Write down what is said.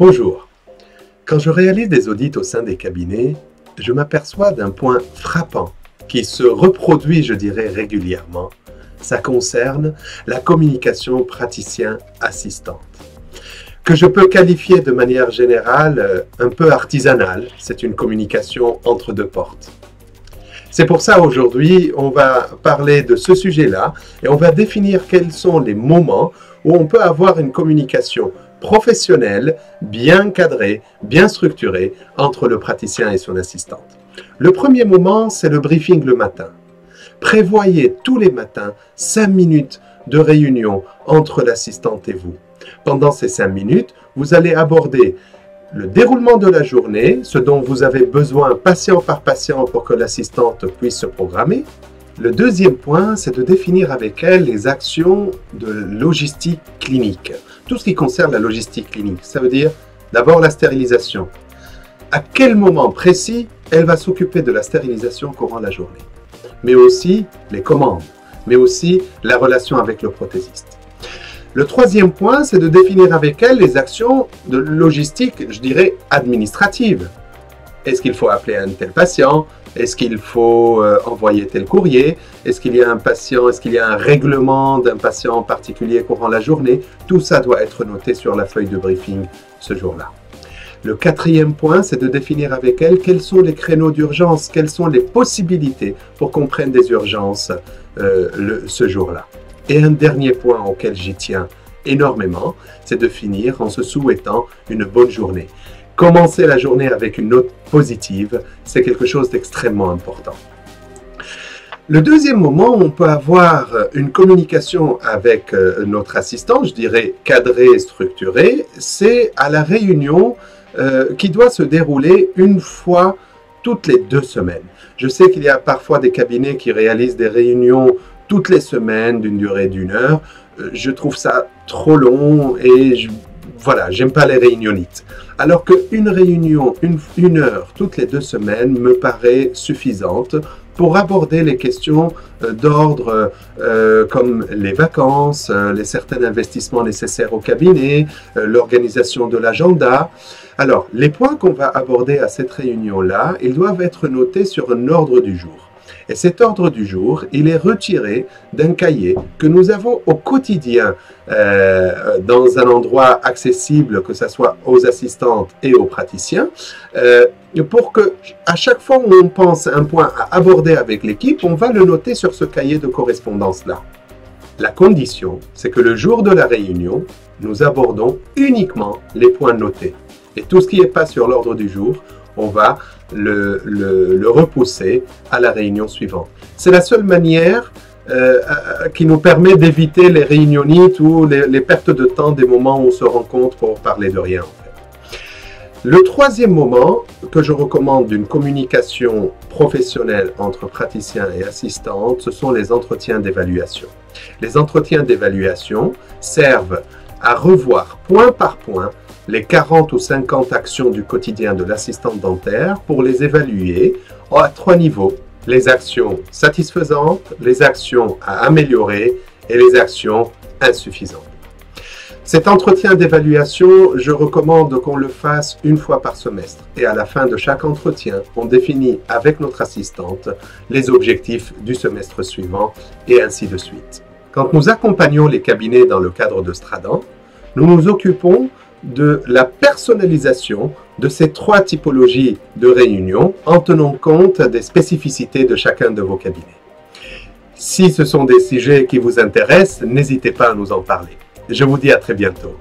Bonjour. Quand je réalise des audits au sein des cabinets, je m'aperçois d'un point frappant qui se reproduit, je dirais, régulièrement. Ça concerne la communication praticien-assistante, que je peux qualifier de manière générale un peu artisanale. C'est une communication entre deux portes. C'est pour ça aujourd'hui, on va parler de ce sujet-là et on va définir quels sont les moments où on peut avoir une communication professionnelle, bien cadrée, bien structurée entre le praticien et son assistante. Le premier moment, c'est le briefing le matin. Prévoyez tous les matins 5 minutes de réunion entre l'assistante et vous. Pendant ces 5 minutes, vous allez aborder le déroulement de la journée, ce dont vous avez besoin patient par patient pour que l'assistante puisse se programmer. Le deuxième point, c'est de définir avec elle les actions de logistique clinique. Tout ce qui concerne la logistique clinique, ça veut dire d'abord la stérilisation. À quel moment précis elle va s'occuper de la stérilisation courant la journée, mais aussi les commandes, mais aussi la relation avec le prothésiste. Le troisième point, c'est de définir avec elle les actions de logistique, je dirais, administrative. Est-ce qu'il faut appeler un tel patient? Est-ce qu'il faut envoyer tel courrier? Est-ce qu'il y a un patient? Est-ce qu'il y a un règlement d'un patient en particulier courant la journée? Tout ça doit être noté sur la feuille de briefing ce jour-là. Le quatrième point, c'est de définir avec elle quels sont les créneaux d'urgence, quelles sont les possibilités pour qu'on prenne des urgences ce jour-là. Et un dernier point auquel j'y tiens énormément, c'est de finir en se souhaitant une bonne journée. Commencer la journée avec une note positive, c'est quelque chose d'extrêmement important. Le deuxième moment où on peut avoir une communication avec notre assistant, je dirais cadrée et structurée, c'est à la réunion qui doit se dérouler une fois toutes les 2 semaines. Je sais qu'il y a parfois des cabinets qui réalisent des réunions toutes les semaines d'une durée d'1 heure. Je trouve ça trop long et voilà, j'aime pas les réunionites. Alors qu'une réunion, une heure toutes les 2 semaines me paraît suffisante pour aborder les questions d'ordre comme les vacances, les certains investissements nécessaires au cabinet, l'organisation de l'agenda. Alors, les points qu'on va aborder à cette réunion-là, ils doivent être notés sur un ordre du jour. Et cet ordre du jour, il est retiré d'un cahier que nous avons au quotidien dans un endroit accessible, que ce soit aux assistantes et aux praticiens, pour que à chaque fois où on pense à un point à aborder avec l'équipe, on va le noter sur ce cahier de correspondance-là. La condition, c'est que le jour de la réunion, nous abordons uniquement les points notés. Et tout ce qui n'est pas sur l'ordre du jour, on va le repousser à la réunion suivante. C'est la seule manière qui nous permet d'éviter les réunionites ou les pertes de temps des moments où on se rencontre pour parler de rien. En fait. Le troisième moment que je recommande d'une communication professionnelle entre praticiens et assistantes, ce sont les entretiens d'évaluation. Les entretiens d'évaluation servent à revoir point par point les 40 ou 50 actions du quotidien de l'assistante dentaire pour les évaluer à 3 niveaux. Les actions satisfaisantes, les actions à améliorer et les actions insuffisantes. Cet entretien d'évaluation, je recommande qu'on le fasse 1 fois par semestre. Et à la fin de chaque entretien, on définit avec notre assistante les objectifs du semestre suivant et ainsi de suite. Quand nous accompagnons les cabinets dans le cadre de Stradent, nous nous occupons de la personnalisation de ces 3 typologies de réunions en tenant compte des spécificités de chacun de vos cabinets. Si ce sont des sujets qui vous intéressent, n'hésitez pas à nous en parler. Je vous dis à très bientôt.